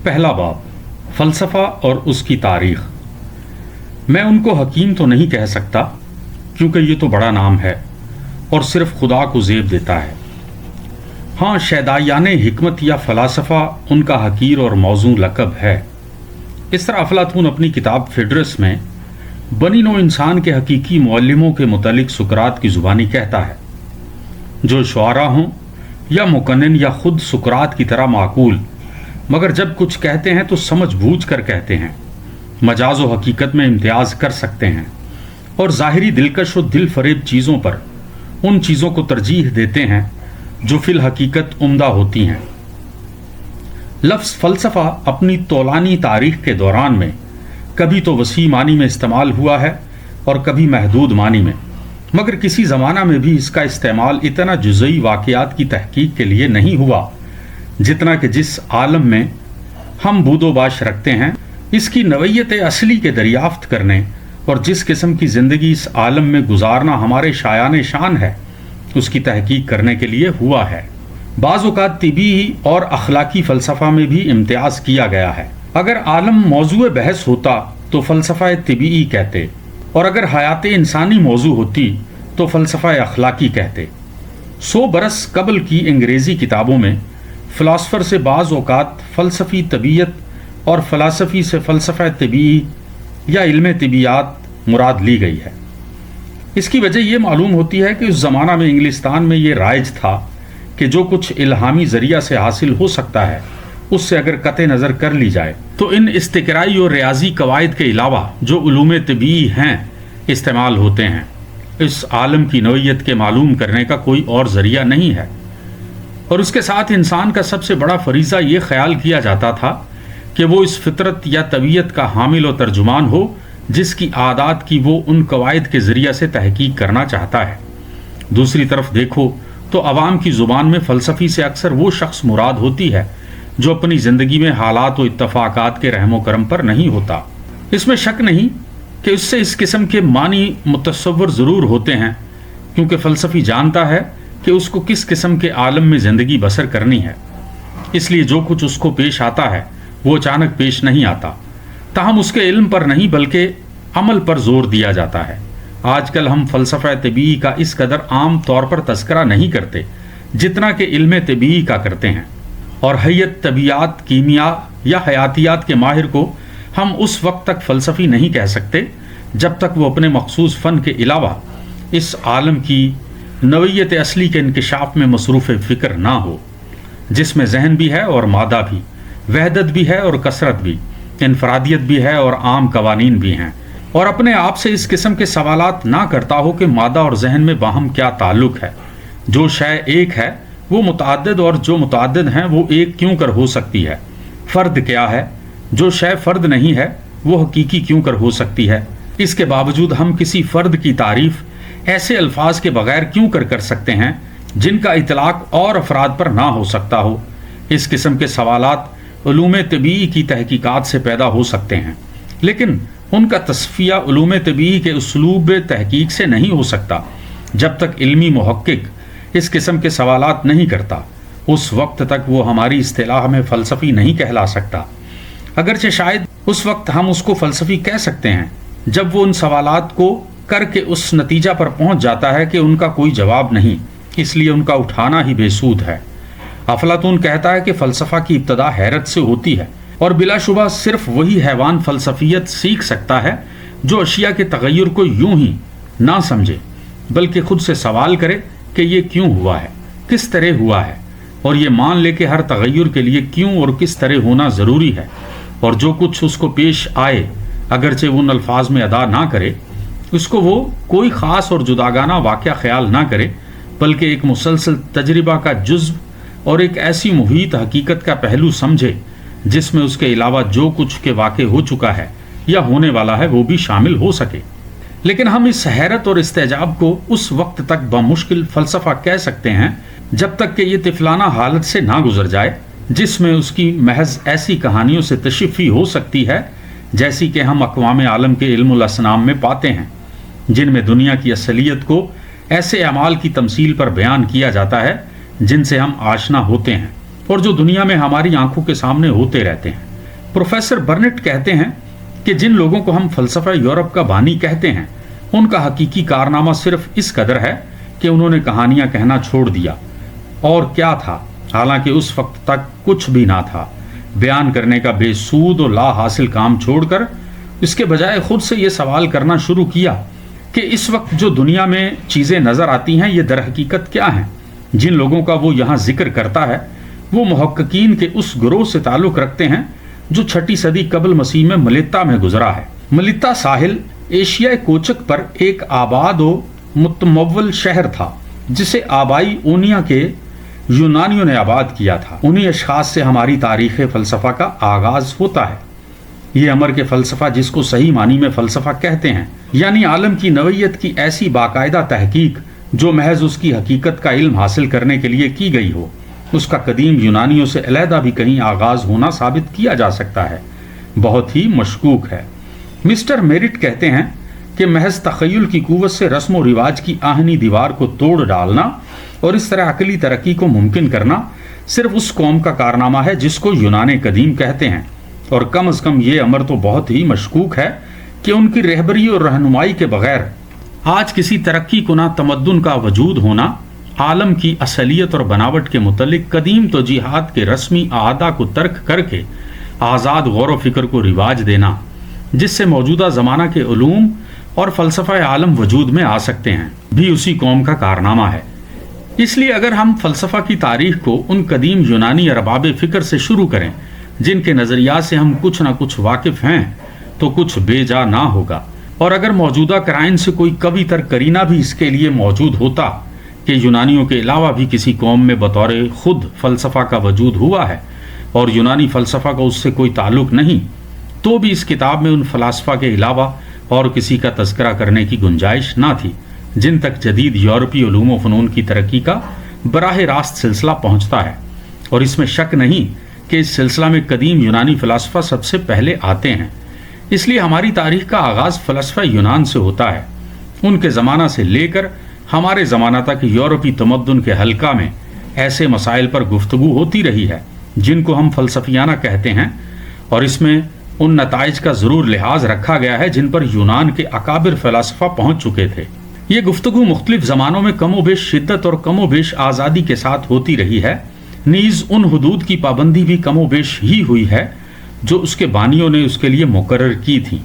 پہلا باب، فلسفہ اور اس کی تاریخ۔ میں ان کو حکیم تو نہیں کہہ سکتا کیونکہ یہ تو بڑا نام ہے اور صرف خدا کو زیب دیتا ہے۔ ہاں، شیدائیان حکمت یا فلاسفہ ان کا حقیر اور موزوں لقب ہے۔ اس طرح افلاطون اپنی کتاب فیڈرس میں بنی نوع انسان کے حقیقی معلموں کے متعلق سقراط کی زبانی کہتا ہے، جو شعراء ہوں یا مقنن یا خود سقراط کی طرح معقول، مگر جب کچھ کہتے ہیں تو سمجھ بوجھ کر کہتے ہیں، مجاز و حقیقت میں امتیاز کر سکتے ہیں اور ظاہری دلکش و دل فریب چیزوں پر ان چیزوں کو ترجیح دیتے ہیں جو فی الحقیقت عمدہ ہوتی ہیں۔ لفظ فلسفہ اپنی طولانی تاریخ کے دوران میں کبھی تو وسیع معنی میں استعمال ہوا ہے اور کبھی محدود معنی میں، مگر کسی زمانہ میں بھی اس کا استعمال اتنا جزئی واقعات کی تحقیق کے لیے نہیں ہوا جتنا کہ جس عالم میں ہم بود و باش رکھتے ہیں اس کی نوعیت اصلی کے دریافت کرنے اور جس قسم کی زندگی اس عالم میں گزارنا ہمارے شایان شان ہے اس کی تحقیق کرنے کے لیے ہوا ہے۔ بعض اوقات طبی اور اخلاقی فلسفہ میں بھی امتیاز کیا گیا ہے۔ اگر عالم موضوع بحث ہوتا تو فلسفہ طبی کہتے، اور اگر حیات انسانی موضوع ہوتی تو فلسفہ اخلاقی کہتے۔ 100 برس قبل کی انگریزی کتابوں میں فلاسفر سے بعض اوقات فلسفی طبیعت اور فلسفی سے فلسفہ طبی یا علم طبیعت مراد لی گئی ہے۔ اس کی وجہ یہ معلوم ہوتی ہے کہ اس زمانہ میں انگلستان میں یہ رائج تھا کہ جو کچھ الہامی ذریعہ سے حاصل ہو سکتا ہے اس سے اگر قطع نظر کر لی جائے تو ان استقرائی اور ریاضی قواعد کے علاوہ جو علوم طبی ہیں استعمال ہوتے ہیں۔ اس عالم کی نوعیت کے معلوم کرنے کا کوئی اور ذریعہ نہیں ہے، اور اس کے ساتھ انسان کا سب سے بڑا فریضہ یہ خیال کیا جاتا تھا کہ وہ اس فطرت یا طبیعت کا حامل و ترجمان ہو جس کی عادات کی وہ ان قواعد کے ذریعہ سے تحقیق کرنا چاہتا ہے۔ دوسری طرف دیکھو تو عوام کی زبان میں فلسفی سے اکثر وہ شخص مراد ہوتی ہے جو اپنی زندگی میں حالات و اتفاقات کے رحم و کرم پر نہیں ہوتا۔ اس میں شک نہیں کہ اس سے اس قسم کے معنی متصور ضرور ہوتے ہیں، کیونکہ فلسفی جانتا ہے کہ اس کو کس قسم کے عالم میں زندگی بسر کرنی ہے، اس لیے جو کچھ اس کو پیش آتا ہے وہ اچانک پیش نہیں آتا، تاہم اس کے علم پر نہیں بلکہ عمل پر زور دیا جاتا ہے۔ آج کل ہم فلسفہ طبی کا اس قدر عام طور پر تذکرہ نہیں کرتے جتنا کہ علم طبی کا کرتے ہیں، اور حیت طبیعت، کیمیا یا حیاتیات کے ماہر کو ہم اس وقت تک فلسفی نہیں کہہ سکتے جب تک وہ اپنے مخصوص فن کے علاوہ اس عالم کی نوعیت اصلی کے انکشاف میں مصروف فکر نہ ہو، جس میں ذہن بھی ہے اور مادہ بھی، وحدت بھی ہے اور کثرت بھی، انفرادیت بھی ہے اور عام قوانین بھی ہیں، اور اپنے آپ سے اس قسم کے سوالات نہ کرتا ہو کہ مادہ اور ذہن میں باہم کیا تعلق ہے، جو شے ایک ہے وہ متعدد اور جو متعدد ہیں وہ ایک کیوں کر ہو سکتی ہے، فرد کیا ہے، جو شے فرد نہیں ہے وہ حقیقی کیوں کر ہو سکتی ہے۔ اس کے باوجود ہم کسی فرد کی تعریف ایسے الفاظ کے بغیر کیوں کر سکتے ہیں جن کا اطلاق اور افراد پر نہ ہو سکتا ہو۔ اس قسم کے سوالات علوم طبی کی تحقیقات سے پیدا ہو سکتے ہیں، لیکن ان کا تصفیہ علوم طبی کے اسلوب تحقیق سے نہیں ہو سکتا۔ جب تک علمی محقق اس قسم کے سوالات نہیں کرتا اس وقت تک وہ ہماری اصطلاح میں فلسفی نہیں کہلا سکتا، اگرچہ شاید اس وقت ہم اس کو فلسفی کہہ سکتے ہیں جب وہ ان سوالات کو کر کے اس نتیجہ پر پہنچ جاتا ہے کہ ان کا کوئی جواب نہیں، اس لیے ان کا اٹھانا ہی بے سود ہے۔ افلاطون کہتا ہے کہ فلسفہ کی ابتدا حیرت سے ہوتی ہے، اور بلا شبہ صرف وہی حیوان فلسفیت سیکھ سکتا ہے جو اشیاء کے تغیر کو یوں ہی نہ سمجھے بلکہ خود سے سوال کرے کہ یہ کیوں ہوا ہے، کس طرح ہوا ہے، اور یہ مان لے کہ ہر تغیر کے لیے کیوں اور کس طرح ہونا ضروری ہے، اور جو کچھ اس کو پیش آئے اگرچہ وہ ان الفاظ میں ادا نہ کرے اس کو وہ کوئی خاص اور جداگانہ واقعہ خیال نہ کرے بلکہ ایک مسلسل تجربہ کا جزو اور ایک ایسی محیط حقیقت کا پہلو سمجھے جس میں اس کے علاوہ جو کچھ کے واقع ہو چکا ہے یا ہونے والا ہے وہ بھی شامل ہو سکے۔ لیکن ہم اس حیرت اور استعجاب کو اس وقت تک بمشکل فلسفہ کہہ سکتے ہیں جب تک کہ یہ طفلانہ حالت سے نہ گزر جائے جس میں اس کی محض ایسی کہانیوں سے تشفی ہو سکتی ہے جیسی کہ ہم اقوام عالم کے علم الاصنام میں پاتے ہیں، جن میں دنیا کی اصلیت کو ایسے اعمال کی تمثیل پر بیان کیا جاتا ہے جن سے ہم آشنا ہوتے ہیں اور جو دنیا میں ہماری آنکھوں کے سامنے ہوتے رہتے ہیں۔ प्रोफेसर बर्नेट कहते हैं कि जिन लोगों को हम फलसफा यूरोप का बानी कहते हैं, उनका हकीकी कारनामा सिर्फ इस कदर है कि उन्होंने कहानियां कहना छोड़ दिया। और क्या था? हालांकि उस वक्त तक कुछ भी ना था। बयान करने का बेसूद और ला हासिल काम छोड़कर इसके बजाय खुद से ये सवाल करना शुरू किया कि इस वक्त जो दुनिया में चीज़ें नज़र आती हैं ये दर हकीकत क्या हैं। जिन लोगों का वो यहाँ जिक्र करता है वो मुहक्किकीन के उस ग्रोह से ताल्लुक़ रखते हैं जो 6ठी सदी कबल मसीह में मलित्ता में गुजरा है। मलित्ता साहिल एशियाई कोचक पर एक आबाद व मुतमव्वल शहर था जिसे आबाई ओनिया के यूनानियों ने आबाद किया था। उन्हीं अशखास से हमारी तारीख़ फ़लसफ़ा का आगाज़ होता है। ये अमर के फ़लसफ़ा जिसको सही मानी में फ़लसफ़ा कहते हैं, यानी आलम की नवैयत की ऐसी बाकायदा तहकीक जो महज उसकी हकीकत का इल्म हासिल करने के लिए की गई हो, उसका कदीम यूनानियों से अलहदा भी कहीं आगाज़ होना साबित किया जा सकता है, बहुत ही मशकूक है। मिस्टर मेरिट कहते हैं कि महज तख़य्युल की कुव्वत से रस्म व रिवाज की आहनी दीवार को तोड़ डालना और इस तरह अकली तरक्की को मुमकिन करना सिर्फ उस कौम का कारनामा है जिसको यूनान कदीम कहते हैं। और कम अज़ कम ये अमर तो बहुत ही मशकूक है कि उनकी रहबरी और रहनुमाई के बगैर आज किसी तरक्की कुना तमद्दुन का वजूद होना आलम की असलियत और बनावट के मुतल्लिक कदीम तो जिहाद के रस्मी आदा को तर्क करके आज़ाद गौर व फिक्र को रिवाज देना, जिससे मौजूदा ज़माना के उलूम और फ़लसफ़ा आलम वजूद में आ सकते हैं, भी उसी कौम का कारनामा है। इसलिए अगर हम फ़लसफ़ा की तारीख़ को उन कदीम यूनानी अरबाब फ़िक्र से शुरू करें जिनके नज़रियात से हम कुछ ना कुछ वाकिफ़ हैं, तो कुछ बेजा ना होगा। और अगर मौजूदा कराइन से कोई कवि तर करीना भी इसके लिए मौजूद होता कि यूनानियों के अलावा भी किसी कौम में बतौर ख़ुद फ़लसफ़ा का वजूद हुआ है और यूनानी फ़लसफ़ा का उससे कोई ताल्लुक़ नहीं, तो भी इस किताब में उन फ़लासफ़ा के अलावा और किसी का तज़किरा करने की गुंजाइश ना थी जिन तक जदीद यूरोपीय उलूम व फ़नून की तरक्की का बराह रास्त सिलसिला पहुँचता है। और इसमें शक नहीं कि इस सिलसिला में कदीम यूनानी फ़लसफ़ा सबसे पहले आते हैं। इसलिए हमारी तारीख़ का आगाज़ फ़लसफ़ा यूनान से होता है। उनके ज़माना से लेकर हमारे ज़माना तक यूरोपी तमद्दुन के हल्का में ऐसे मसाइल पर गुफ्तगू होती रही है जिनको हम फ़लसफ़ियाना कहते हैं, और इसमें उन नताइज का ज़रूर लिहाज रखा गया है जिन पर यूनान के अकाबिर फ़लसफ़ा पहुँच चुके थे। ये गुफ्तगू मुख्तलिफ ज़मानों में कमो बेश शिद्दत और कमो बेश आज़ादी के साथ होती रही है। नीज़ उन हुदूद की पाबंदी भी कमो बेश ही हुई है जो उसके बानियों ने उसके लिए मुकर्रर की थी।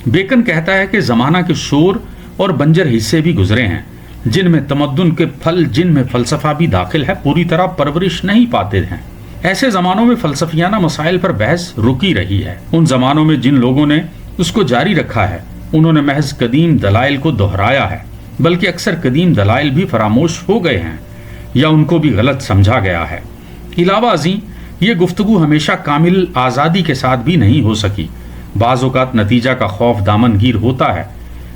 बेकन कहता है कि ज़माना के शोर और बंजर हिस्से भी गुजरे हैं जिनमें तमद्दुन के फल, जिनमें फ़लसफ़ा भी दाखिल है, पूरी तरह परवरिश नहीं पाते हैं। ऐसे ज़मानों में फ़लसफ़ियाना मसाइल पर बहस रुकी रही है। उन ज़मानों में जिन लोगों ने उसको जारी रखा है उन्होंने महज कदीम दलाइल को दोहराया है, बल्कि अक्सर कदीम दलाइल भी फरामोश हो गए हैं या उनको भी गलत समझा गया है। इलावा अज़ीं ये गुफ्तगू हमेशा कामिल आज़ादी के साथ भी नहीं हो सकी। बाज़ औक़ात नतीजा का खौफ दामनगीर होता है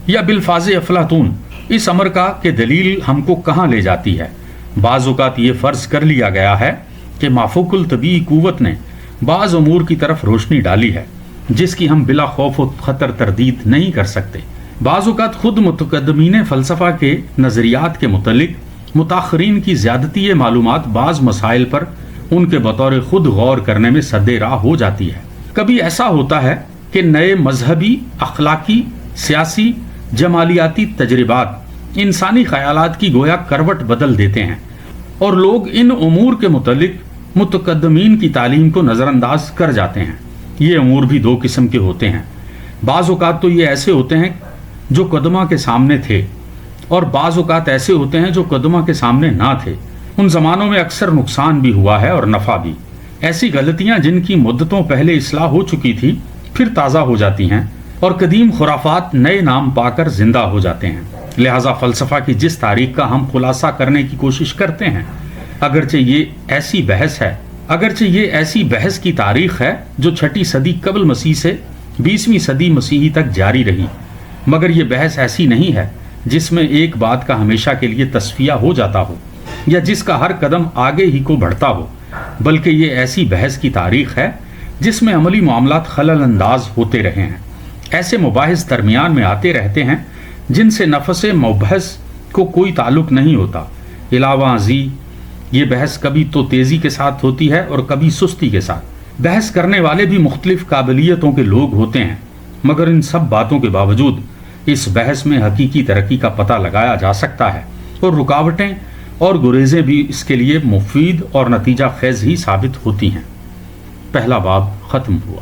या बिलफाज़े अफलातून इस अमर का कि दलील हमको कहाँ ले जाती है। बाज़ औक़ात ये फ़र्ज़ कर लिया गया है कि माफ़ूकुल तबी क़ुव्वत ने बाज़ उमूर की तरफ रोशनी डाली है जिसकी हम बिला खौफ व ख़तर तरदीद नहीं कर सकते। बाज़ औक़ात ख़ुद मुतक़द्दमीन फ़लसफ़ा के नज़रियात के मुतल्लिक़ मुताख़रीन की ज़्यादती मालूमात बाज़ मसाइल पर उनके बतौर ख़ुद गौर करने में सद्दे राह हो जाती है। कभी ऐसा होता है कि नए मजहबी, अखलाकी, सियासी, जमालियाती तजर्बात इंसानी ख़यालात की गोया करवट बदल देते हैं और लोग इन उमूर के मुतल्लिक़ मुतक़द्दमीन की तालीम को नज़रअंदाज कर जाते हैं। ये उमूर भी दो किस्म के होते हैं। बाज़ औक़ात तो ये ऐसे होते हैं जो कदमा के सामने थे और बाज़ औक़ात ऐसे होते हैं जो कदमा के सामने ना थे। उन ज़मानों में अक्सर नुकसान भी हुआ है और नफ़ा भी। ऐसी गलतियाँ जिनकी मुद्दतों पहले इस्लाह हो चुकी थी फिर ताज़ा हो जाती हैं और कदीम खुराफात नए नाम पाकर ज़िंदा हो जाते हैं। लिहाजा फ़लसफ़ा की जिस तारीख़ का हम खुलासा करने की कोशिश करते हैं, अगरचे ये ऐसी बहस की तारीख़ है जो 6ठी सदी कबल मसीह से 20वीं सदी मसीही तक जारी रही, मगर ये बहस ऐसी नहीं है जिसमें एक बात का हमेशा के लिए तस्फिया हो जाता हो या जिसका हर कदम आगे ही को बढ़ता हो, बल्कि ये ऐसी बहस की तारीख़ है जिसमें अमली मामलात खलल अंदाज होते रहे हैं। ऐसे मुबाहिस दरमियान में आते रहते हैं जिनसे नफसे मुबहस को कोई ताल्लुक़ नहीं होता। इलावा अज़ीं ये बहस कभी तो तेज़ी के साथ होती है और कभी सुस्ती के साथ। بحث کرنے والے بھی مختلف قابلیتوں کے لوگ ہوتے ہیں، مگر ان سب باتوں کے باوجود اس بحث میں حقیقی ترقی کا پتہ لگایا جا سکتا ہے، اور رکاوٹیں اور گریزیں بھی اس کے لیے مفید اور نتیجہ خیز ہی ثابت ہوتی ہیں۔ پہلا باب ختم ہوا۔